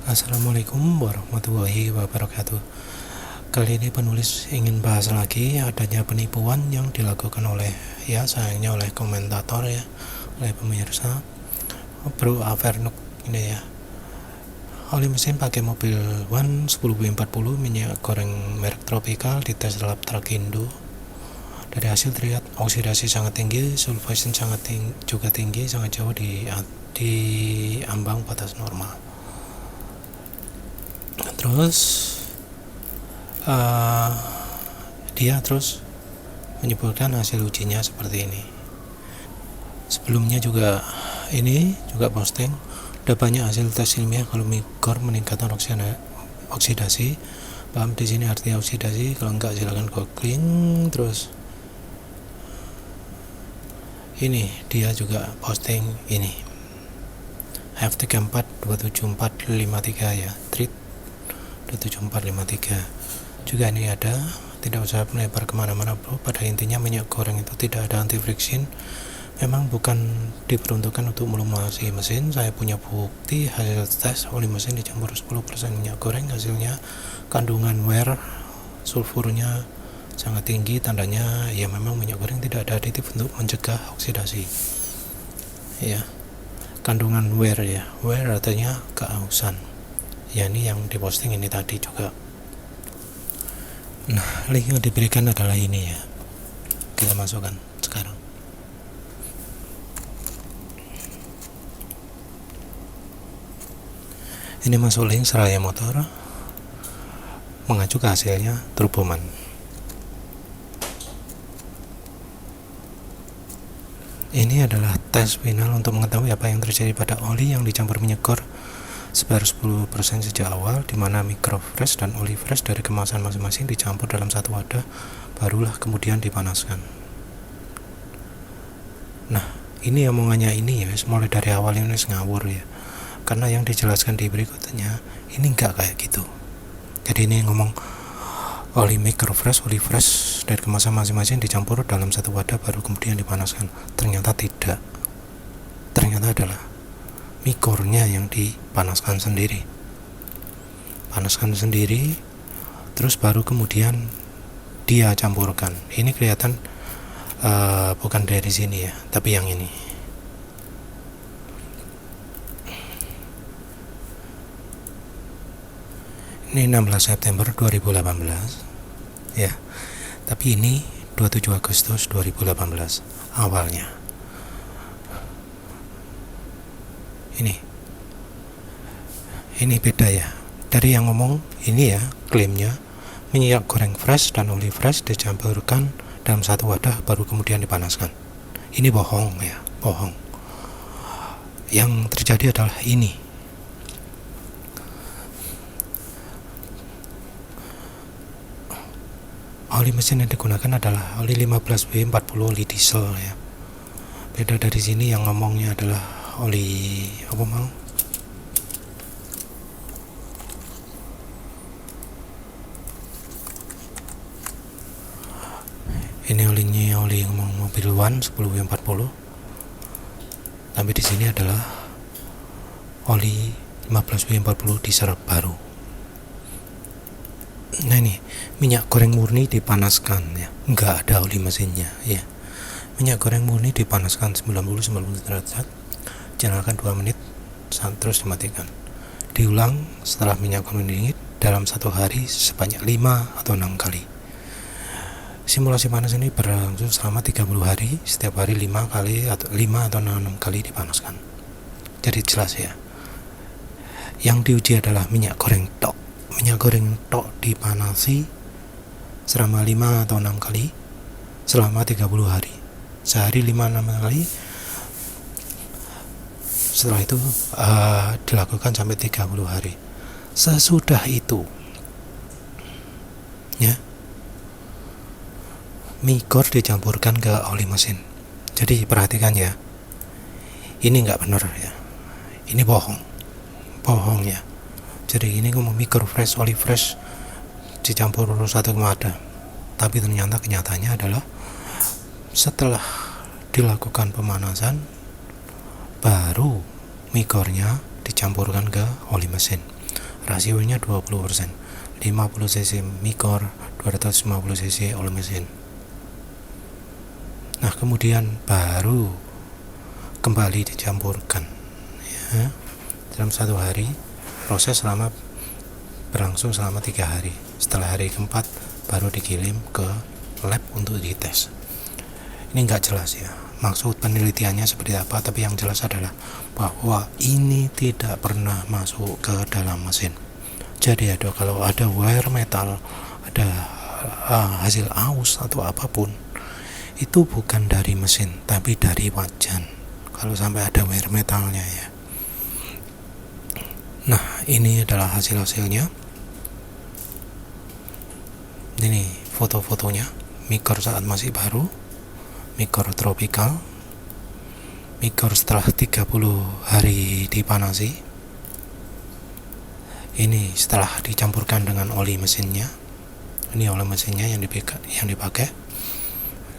Assalamualaikum warahmatullahi wabarakatuh. Kali ini penulis ingin bahas lagi adanya penipuan yang dilakukan oleh sayangnya oleh komentator oleh pemirsa Bro Avernuk ini ya. Oli mesin pakai mobil One 10W40 minyak goreng merek Tropical di tes lab Trakindo. Dari hasil terlihat oksidasi sangat tinggi, sulfation juga tinggi, sangat jauh di ambang batas normal. Terus dia terus menyebutkan hasil ujinya seperti ini. Sebelumnya juga posting udah banyak hasil tes ilmiah kalau migor meningkatkan oksidasi. Paham di sini arti oksidasi? Kalau enggak silakan googling. Terus ini dia juga posting ini F34 27453 ya, treat 27453 juga. Ini ada, tidak usah melebar kemana-mana bro. Pada intinya minyak goreng itu tidak ada anti friction, memang bukan diperuntukkan untuk melumasi mesin. Saya punya bukti hasil tes oli mesin dicampur 10% minyak goreng, hasilnya kandungan wear sulfurnya sangat tinggi. Tandanya ya memang minyak goreng tidak ada aditif untuk mencegah oksidasi ya. Kandungan wear artinya keausan ya. Ini yang diposting ini tadi juga. Nah, link yang diberikan adalah ini ya, kita masukkan sekarang. Ini masuk link Seraya Motor mengacu ke hasilnya Turboman. Ini adalah tes final untuk mengetahui apa yang terjadi pada oli yang dicampur minyak goreng sebar 10% sejak awal, di mana microfresh dan oli fresh dari kemasan masing-masing dicampur dalam satu wadah, barulah kemudian dipanaskan. Nah, ini omongannya ini ya, mulai dari awal ini ngawur ya, karena yang dijelaskan di berikutnya ini enggak kayak gitu. Jadi ini ngomong oli microfresh, oli fresh dari kemasan masing-masing dicampur dalam satu wadah baru kemudian dipanaskan. Ternyata tidak. Ternyata adalah mikornya yang dipanaskan sendiri. Panaskan sendiri, terus baru kemudian dia campurkan. Ini kelihatan bukan dari sini ya, tapi yang ini. Ini 16 September 2018 ya, tapi ini 27 Agustus 2018 awalnya. Ini beda ya dari yang ngomong ini ya. Klaimnya minyak goreng fresh dan oli fresh dicampurkan dalam satu wadah baru kemudian dipanaskan. Ini bohong ya, bohong. Yang terjadi adalah ini. Oli mesin yang digunakan adalah oli 15W40 oli diesel ya. Beda dari sini yang ngomongnya adalah oli ini olinya oli ngomong mobil One 10W40, tapi di sini adalah oli 15W40 diesel baru. Nah, ini minyak goreng murni dipanaskan ya, enggak ada oli mesinnya ya. Minyak goreng murni dipanaskan 90-90 derajat, nyalakan 2 menit terus dimatikan. Diulang setelah minyak goreng dingin dalam satu hari sebanyak 5 atau 6 kali. Simulasi panas ini berlangsung selama 30 hari, setiap hari 5 atau 6 kali dipanaskan. Jadi jelas ya, yang diuji adalah minyak goreng tok. Minyak goreng tok dipanasi selama 5 atau 6 kali selama 30 hari, sehari 5-6 kali. Setelah itu dilakukan sampai 30 hari. Sesudah itu ya, migor dicampurkan ke oli mesin. Jadi perhatikan ya, ini nggak benar ya, ini bohong ya. Jadi ini ngomong microfresh, oli fresh dicampur satu wadah, tapi ternyata kenyataannya adalah setelah dilakukan pemanasan baru mikornya dicampurkan ke oli mesin. rasionya 20%, 50 cc Micor, 250 cc oli mesin. Nah kemudian baru kembali dicampurkan ya, dalam 1 hari. Proses berlangsung selama 3 hari. Setelah hari keempat baru dikirim ke lab untuk dites. Ini nggak jelas ya maksud penelitiannya seperti apa, tapi yang jelas adalah bahwa ini tidak pernah masuk ke dalam mesin. Jadi kalau ada wire metal, ada hasil aus atau apapun, itu bukan dari mesin tapi dari wajan kalau sampai ada wire metalnya ya. Nah ini adalah hasilnya. Ini foto-fotonya Micor saat masih baru, Micor tropical, Micor setelah 30 hari dipanasi. Ini setelah dicampurkan dengan oli mesinnya. Ini oli mesinnya yang dipakai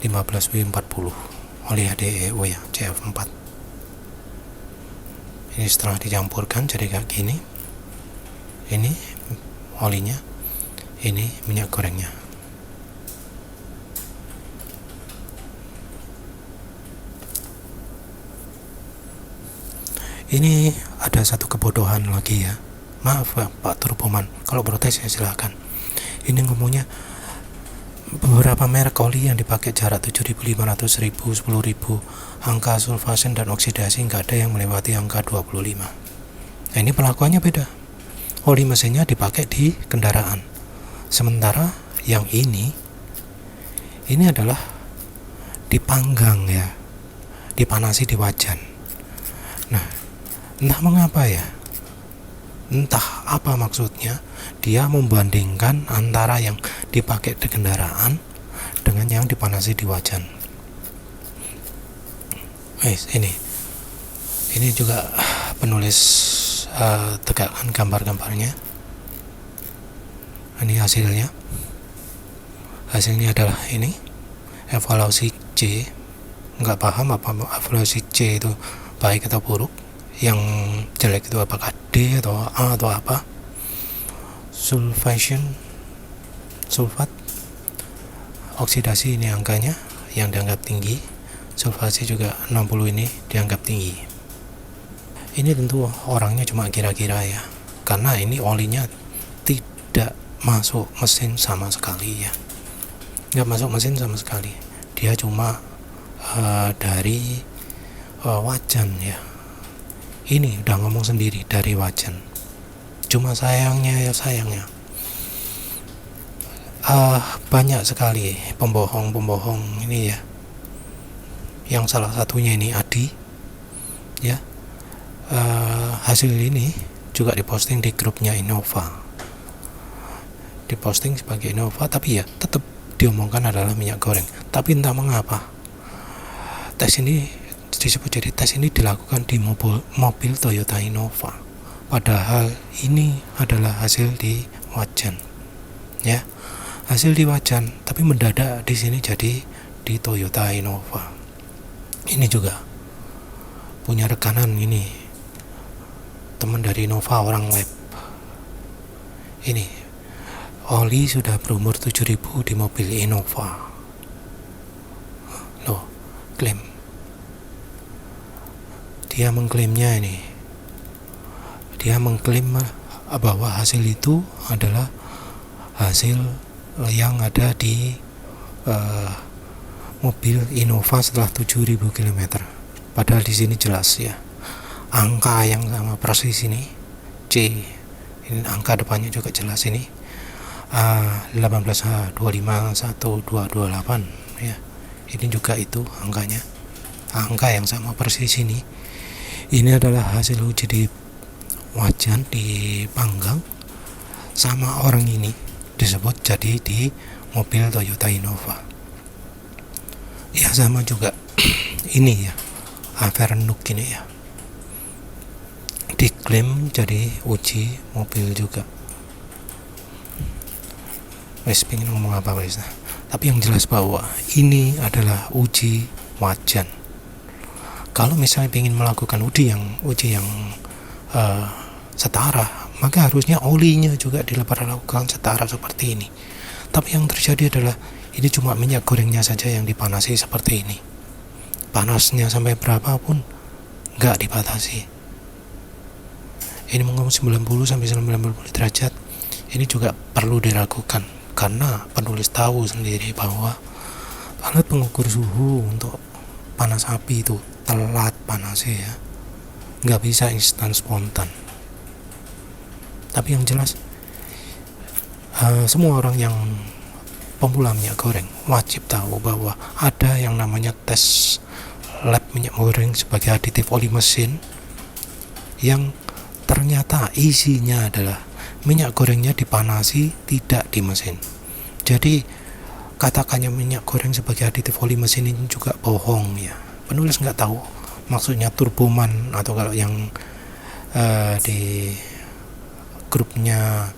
15W40 oli HDEO ya, CF4. Ini setelah dicampurkan jadi kayak gini. Ini olinya, ini minyak gorengnya. Ini ada satu kebodohan lagi ya. Maaf Pak Turboman, kalau protes ya silahkan. Ini ngomongnya beberapa merek oli yang dipakai jarak 7.500, 1.000, 10.000, angka sulfasen dan oksidasi nggak ada yang melewati angka 25. Nah ini pelakuannya beda. Oli mesinnya dipakai di kendaraan, sementara yang ini adalah dipanggang ya, dipanasi di wajan. Nah entah mengapa ya, entah apa maksudnya, dia membandingkan antara yang dipakai di kendaraan dengan yang dipanasi di wajan. Ini juga penulis tegakkan gambar-gambarnya. Ini hasilnya adalah ini evaluasi C. Nggak paham apa evaluasi C itu baik atau buruk, yang jelek itu apakah D atau A atau apa. Sulfat, oksidasi ini angkanya yang dianggap tinggi, sulfasi juga 60 ini dianggap tinggi. Ini tentu orangnya cuma kira-kira ya, karena ini olinya tidak masuk mesin sama sekali ya, nggak masuk mesin sama sekali. Dia cuma dari wajan ya. Ini udah ngomong sendiri dari wajan. Cuma sayangnya banyak sekali pembohong ini ya. Yang salah satunya ini Adi ya. Hasil ini juga diposting di grupnya Innova, diposting sebagai Innova, tapi ya tetap diomongkan adalah minyak goreng. Tapi entah mengapa tes ini disebut jadi tes ini dilakukan di mobil Toyota Innova, padahal ini adalah hasil di wajan ya, hasil di wajan, tapi mendadak di sini jadi di Toyota Innova. Ini juga punya rekanan, ini teman dari Innova, orang web. Ini oli sudah berumur 7.000 di mobil Innova loh, klaim. Dia mengklaimnya ini, dia mengklaim bahwa hasil itu adalah hasil yang ada di mobil Innova setelah 7.000 km. Padahal di sini jelas ya, angka yang sama persis ini C, ini angka depannya juga jelas ini 18H2512228 ya. Ini juga itu angkanya, angka yang sama persis ini. Ini adalah hasil uji di wajan, dipanggang sama orang ini, disebut jadi di mobil Toyota Innova. Ya sama juga ini ya, Avernuk ini ya, diklaim jadi uji mobil juga. Wes pengen ngomong apa wes, tapi yang jelas bahwa ini adalah uji wajan. Kalau misalnya ingin melakukan uji yang setara, maka harusnya olinya juga dilakukan setara seperti ini. Tapi yang terjadi adalah ini cuma minyak gorengnya saja yang dipanasi seperti ini. Panasnya sampai berapapun nggak dibatasi. Ini mengukur 90 sampai 90 derajat. Ini juga perlu diragukan karena penulis tahu sendiri bahwa alat pengukur suhu untuk panas api itu telat panasnya ya, nggak bisa instan spontan. Tapi yang jelas semua orang yang pemula minyak goreng wajib tahu bahwa ada yang namanya tes lab minyak goreng sebagai aditif oli mesin yang ternyata isinya adalah minyak gorengnya dipanasi, tidak di mesin. Jadi katakannya minyak goreng sebagai aditif oli mesin ini juga bohong ya. Penulis nggak tahu maksudnya turboman, atau kalau yang di grupnya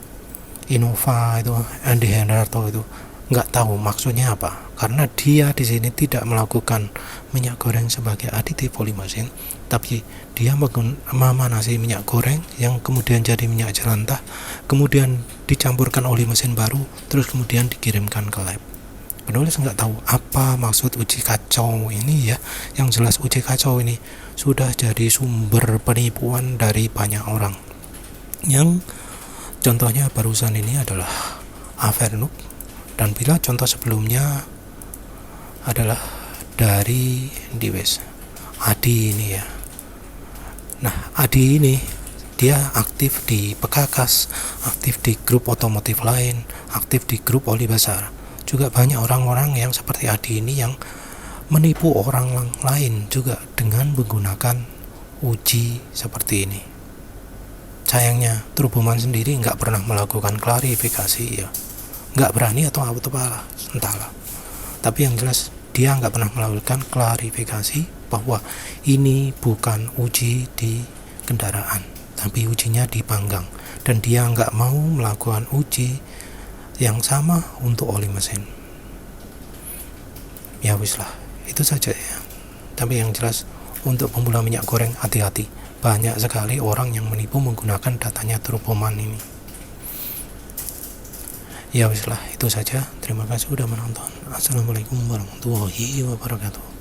Innova itu Andy Hendarto itu nggak tahu maksudnya apa, karena dia di sini tidak melakukan minyak goreng sebagai aditif oli mesin, tapi dia memanasi minyak goreng yang kemudian jadi minyak jelantah, kemudian dicampurkan oli mesin baru, terus kemudian dikirimkan ke lab. Penulis nggak tahu apa maksud uji kacau ini ya. Yang jelas uji kacau ini sudah jadi sumber penipuan dari banyak orang. Yang contohnya barusan ini adalah Avernuk, dan bila contoh sebelumnya adalah dari Diwes Adi ini ya. Nah, Adi ini dia aktif di Pekakas, aktif di grup otomotif lain, aktif di grup oli besar. Juga banyak orang-orang yang seperti Adi ini yang menipu orang lain juga dengan menggunakan uji seperti ini. Sayangnya Turboman sendiri nggak pernah melakukan klarifikasi ya, nggak berani atau apalah entahlah. Tapi yang jelas dia nggak pernah melakukan klarifikasi bahwa ini bukan uji di kendaraan, tapi ujinya di panggang, dan dia nggak mau melakukan uji yang sama untuk oli mesin. Ya wis lah, itu saja ya. Tapi yang jelas untuk pemula minyak goreng hati-hati, banyak sekali orang yang menipu menggunakan datanya Turboman ini. Ya wis lah, itu saja. Terima kasih sudah menonton. Assalamualaikum warahmatullahi wabarakatuh.